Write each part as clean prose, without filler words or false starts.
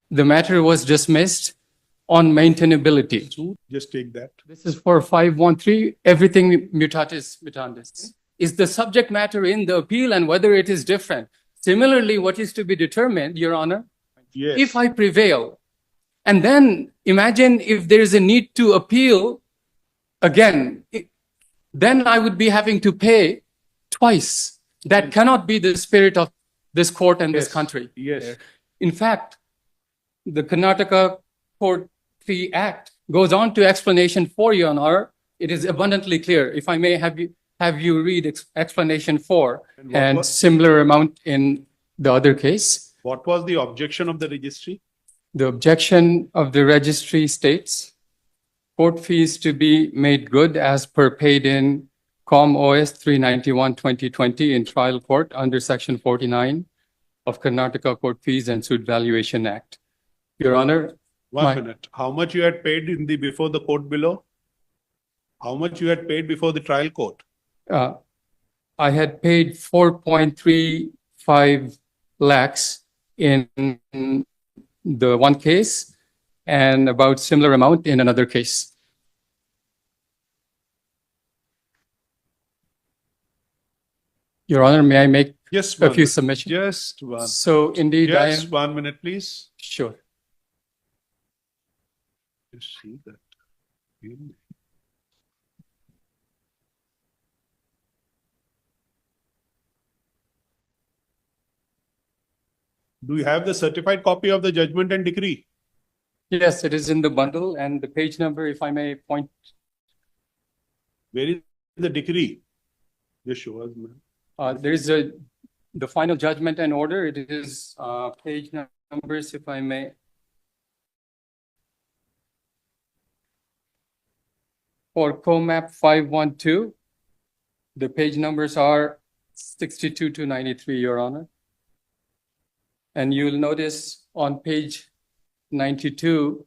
The matter was dismissed on maintainability. Just take that. This is for 513, everything mutatis mutandis. Is the subject matter in the appeal and whether it is different? Similarly, what is to be determined, Your Honor, Yes. if I prevail, and then imagine if there is a need to appeal again, then I would be having to pay twice. That cannot be the spirit of this court and this Yes. country. Yes. In fact, the Karnataka Court Fee Act goes on to explanation 4, Your Honor. It is abundantly clear. If I may have you read explanation 4 And what and was- similar amount in the other case. What was the objection of the registry? The objection of the registry states, court fees to be made good as per paid in Com OS 391/2020 in trial court under section 49 of Karnataka Court Fees and Suit Valuation Act. Your Honor, One My- minute. How much you had paid in the before the court below? How much you had paid before the trial court? I had paid 4.35 lakhs in the one case and about similar amount in another case. Your Honor, may I make Just a one. few submissions? Just one. So indeed, I Just am 1 minute, please. sure. Just see that. Do you have the certified copy of the judgment and decree? Yes, it is in the bundle and the page number, if I may point. Where is the decree? Just show us, ma'am. There is the final judgment and order. It is page numbers, if I may. For COMAP 512, the page numbers are 62 to 93, Your Honor. And you'll notice on page 92,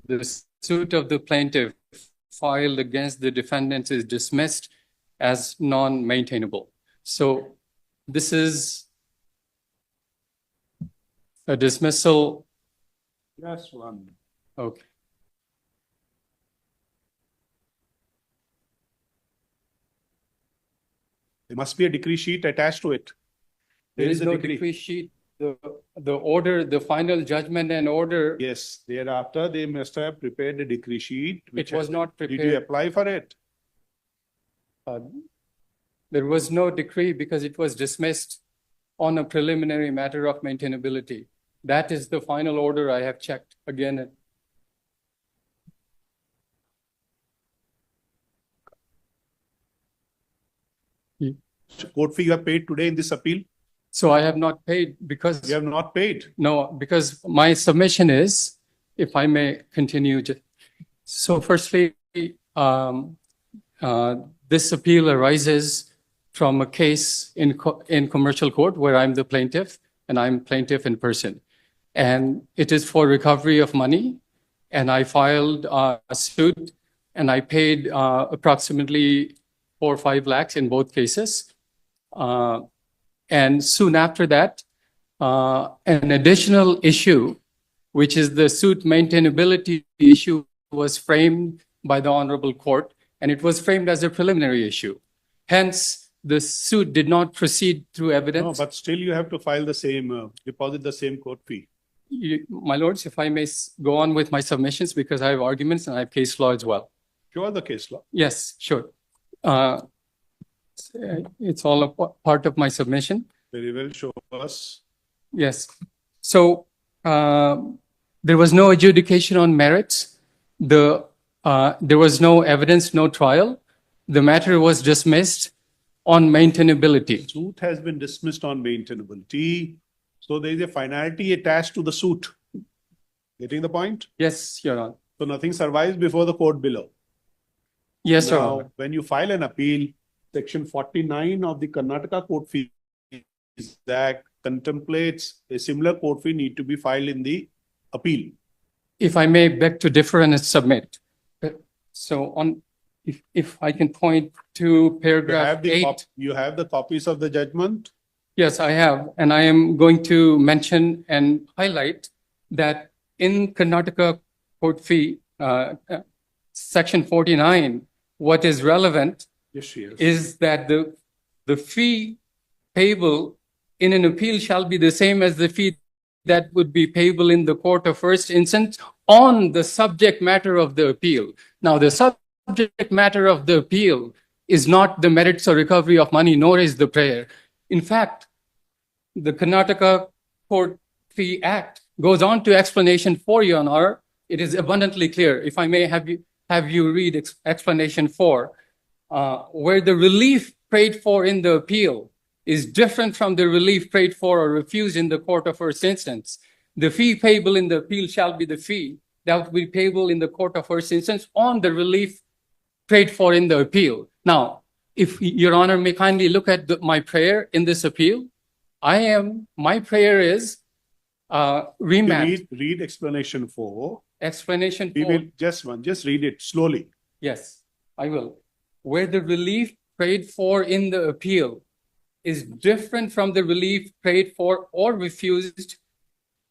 the suit of the plaintiff filed against the defendants is dismissed as non-maintainable. So this is a dismissal. Just one. Okay. There must be a decree sheet attached to it. There Where is the no decree sheet. The order, the final judgment and order, Yes, thereafter they must have prepared a decree sheet. it was not Did you prepared. apply for it? There was no decree because it was dismissed on a preliminary matter of maintainability. That is the final order I have checked again. Court fee you have paid today in this appeal? So I have not paid because, You have not paid. no, because my submission is, if I may continue. So firstly, this appeal arises from a case in commercial court where I'm the plaintiff and I'm plaintiff in person. And it is for recovery of money. And I filed a suit and I paid approximately 4 or 5 lakhs in both cases. And soon after that, an additional issue, which is the suit maintainability issue, was framed by the Honorable Court, and it was framed as a preliminary issue. Hence, the suit did not proceed through No, evidence. but still you have to file the same, deposit the same court fee. My lords, if I may go on with my submissions, because I have arguments and I have case law as well. Show us the case law. Yes, sure. It's all a part of my submission. Very well, show us. Yes. So there was no adjudication on merits. There was no evidence, no trial. The matter was dismissed on maintainability. Suit has been dismissed on maintainability. So there is a finality attached to the suit. Getting the point? Yes, Your Honor. So nothing survives before the court below. Yes, Your Now, Honor. when you file an appeal, section 49 of the Karnataka Court Fees Act contemplates a similar court fee need to be filed in the appeal. If I may beg to differ and submit. So if I can point to paragraph 8. You have the copies of the judgment? Yes, I have. And I am going to mention and highlight that in Karnataka court fee, section 49, what is relevant Yes, yes. is that the fee payable in an appeal shall be the same as the fee that would be payable in the court of first instance on the subject matter of the appeal. Now, the subject matter of the appeal is not the merits or recovery of money, nor is the prayer. In fact, the Karnataka Court Fee Act goes on to explanation 4, Your Honor. It is abundantly clear. If I may have you read explanation 4, where the relief prayed for in the appeal is different from the relief prayed for or refused in the court of first instance. The fee payable in the appeal shall be the fee that will be payable in the court of first instance on the relief prayed for in the appeal. Now, if Your Honor may kindly look at my prayer in this appeal, my prayer is remand. Read explanation 4. Explanation 4. We will just read it slowly. Yes, I will. Where the relief prayed for in the appeal is different from the relief prayed for or refused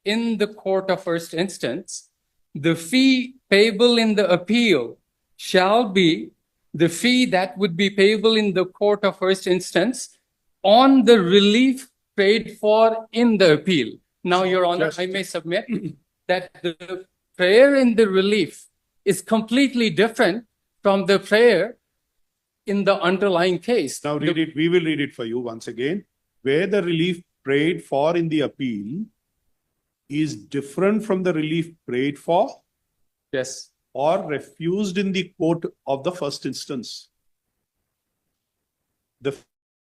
in the court of first instance, the fee payable in the appeal shall be the fee that would be payable in the court of first instance on the relief prayed for in the appeal. Now, Your Honor, I may submit that the prayer in the relief is completely different from the prayer in the underlying case. Now read it. We will read it for you once again. Where the relief prayed for in the appeal is different from the relief prayed for Yes. or refused in the court of the first instance. The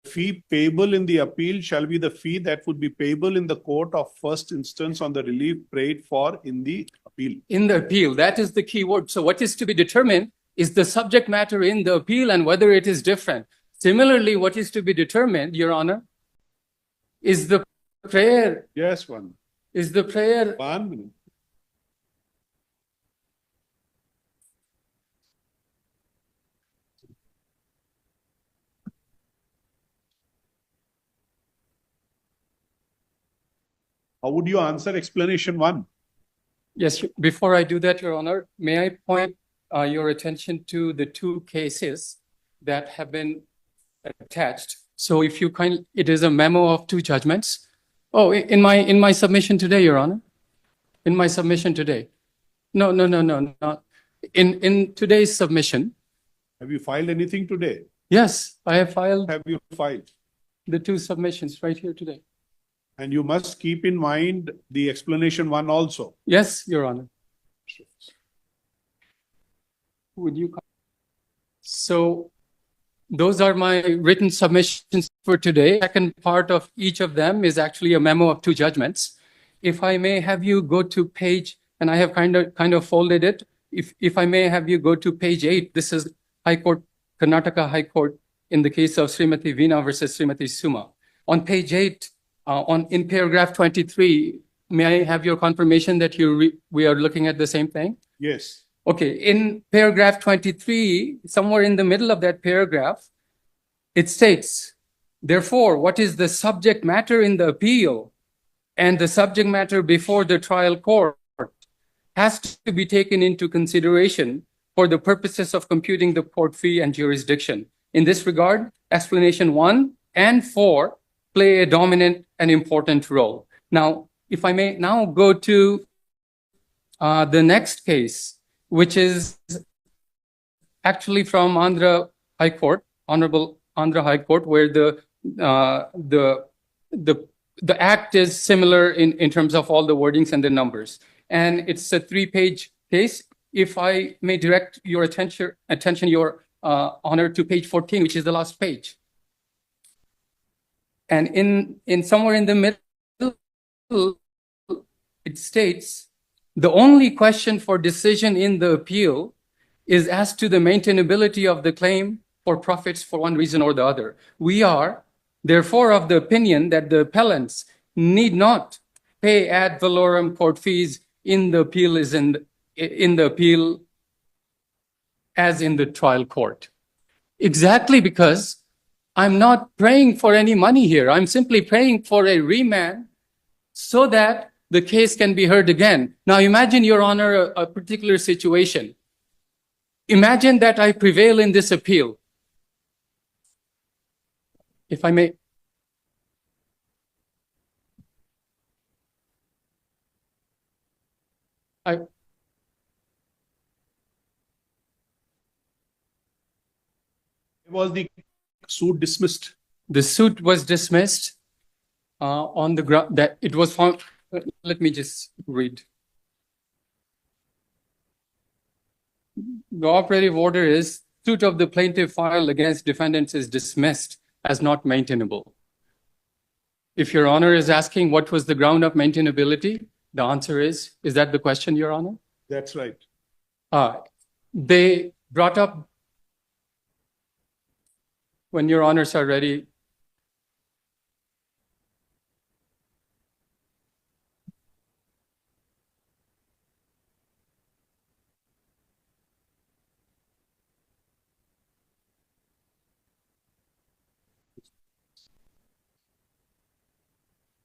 fee payable in the appeal shall be the fee that would be payable in the court of first instance on the relief prayed for in the appeal. In the appeal, that is the key word. So what is to be determined is the subject matter in the appeal and whether it is different. Similarly, what is to be determined, Your Honor, is the prayer. Yes, one. Is the prayer. 1 minute. How would you answer explanation 1? Yes, before I do that, Your Honor, may I point your attention to the 2 cases that have been attached. So if you it is a memo of 2 judgments. Oh, in my submission today, Your Honor. In my submission today. No. Not in today's submission. Have you filed anything today? Yes, I have filed Have you filed? the 2 submissions right here today. And you must keep in mind the explanation 1 also. Yes, Your Honor. Would you? So those are my written submissions for today. Second part of each of them is actually a memo of 2 judgments. If I may have you go to page, and I have kind of folded it. If I may have you go to page 8, this is High Court, Karnataka High Court in the case of Srimati Veena versus Srimati Suma. On page 8, in paragraph 23, may I have your confirmation that we are looking at the same thing? Yes. Okay, in paragraph 23, somewhere in the middle of that paragraph, it states, therefore, what is the subject matter in the appeal and the subject matter before the trial court has to be taken into consideration for the purposes of computing the court fee and jurisdiction. In this regard, explanation 1 and 4 play a dominant and important role. Now, if I may now go to the next case, which is actually from Andhra High Court, Honorable Andhra High Court, where the act is similar in terms of all the wordings and the numbers. And it's a 3-page case. If I may direct your attention, Your Honor, to page 14, which is the last page. And in somewhere in the middle, it states, the only question for decision in the appeal is as to the maintainability of the claim for profits for one reason or the other. We are, therefore, of the opinion that the appellants need not pay ad valorem court fees in the appeal as in the trial court. Exactly because I'm not praying for any money here. I'm simply praying for a remand so that the case can be heard again. Now imagine, Your Honor, a particular situation. Imagine that I prevail in this appeal. If I may. Was the suit dismissed? The suit was dismissed on the ground that it was found. Let me just read. The operative order is suit of the plaintiff filed against defendants is dismissed as not maintainable. If Your Honor is asking what was the ground of maintainability, the answer is that the question, Your Honor? That's right. They brought up, when Your Honors are ready.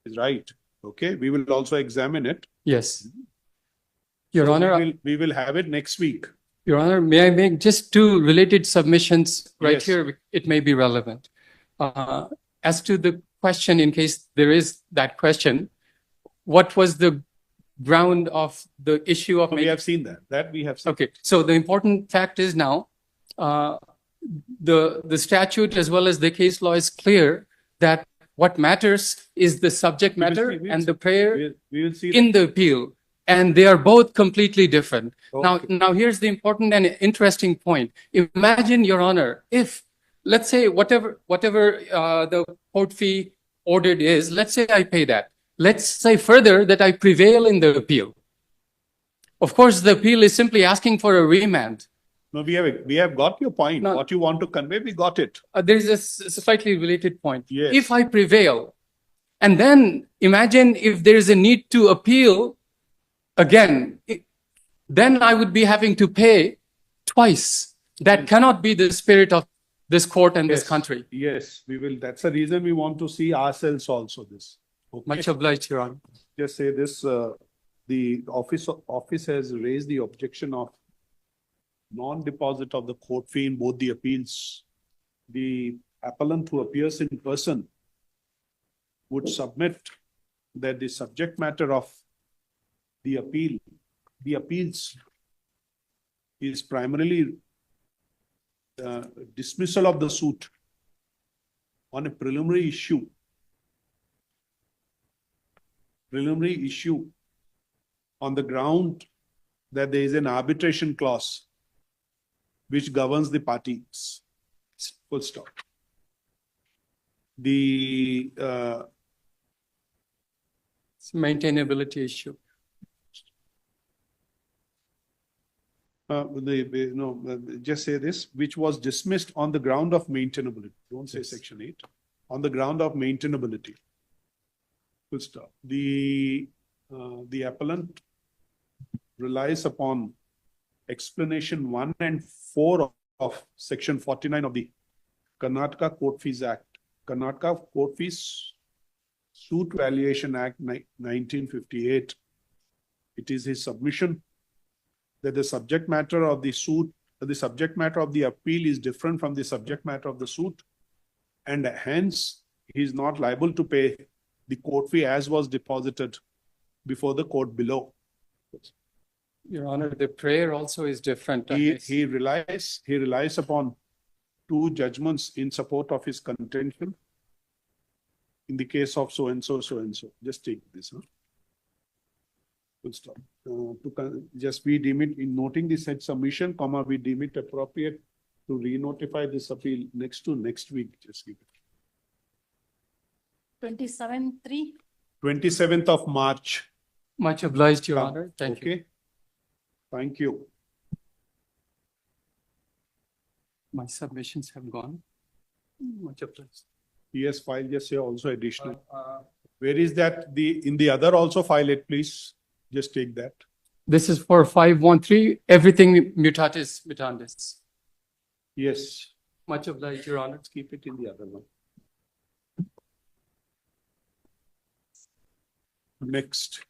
Is right. Okay, we will also examine it. Yes. Your So Honor, we will have it next week. Your Honor, may I make just two related submissions right Yes. here? It may be relevant. As to the question, in case there is that question, what was the ground of the issue of? We have seen that. That we have seen. Okay, so the important fact is now, the statute as well as the case law is clear that what matters is the subject matter and the prayer We will see. in the appeal, and they are both completely different. Okay. Now here's the important and interesting point. Imagine, Your Honor, if, let's say, whatever the court fee ordered is, let's say I pay that. Let's say further that I prevail in the appeal. Of course, the appeal is simply asking for a remand. No, we have got your point. No. What you want to convey, we got it. There is a slightly related point. Yes. If I prevail, and then imagine if there is a need to appeal again, then I would be having to pay twice. That cannot be the spirit of this court and this Yes. country. Yes, we will. That's the reason we want to see ourselves also this. Okay. Much obliged, Your Honor. Just say this, the office has raised the objection of non-deposit of the court fee in both the appeals. The appellant who appears in person would submit that the subject matter of the appeals is primarily dismissal of the suit on a preliminary issue. Preliminary issue on the ground that there is an arbitration clause which governs the parties. Full stop. The It's a maintainability issue. just say this, which was dismissed on the ground of maintainability. Don't say Yes. section 8. On the ground of maintainability. Full stop. The appellant relies upon explanation 1 and 4 of section 49 of the Karnataka Court Fees Act. Karnataka Court Fees Suit Valuation Act 1958. It is his submission that the subject matter of the suit, the subject matter of the appeal is different from the subject matter of the suit, and hence he is not liable to pay the court fee as was deposited before the court below. Your Honor, the prayer also is different. He relies upon 2 judgments in support of his contention. In the case of so and so. Just take this. Full stop. Just we deem it, in noting the said submission, we deem it appropriate to re-notify this appeal next week. Just give it. 27/3. 27th of March. Much obliged, Your Honor. Thank you. Okay. Thank you. My submissions have gone. Much obliged. PS file just say also additional. Where is that? In the other also file it, please. Just take that. This is for 513, everything mutatis mutandis. Yes. Much obliged, Your Honor. Keep it in the other one. Next.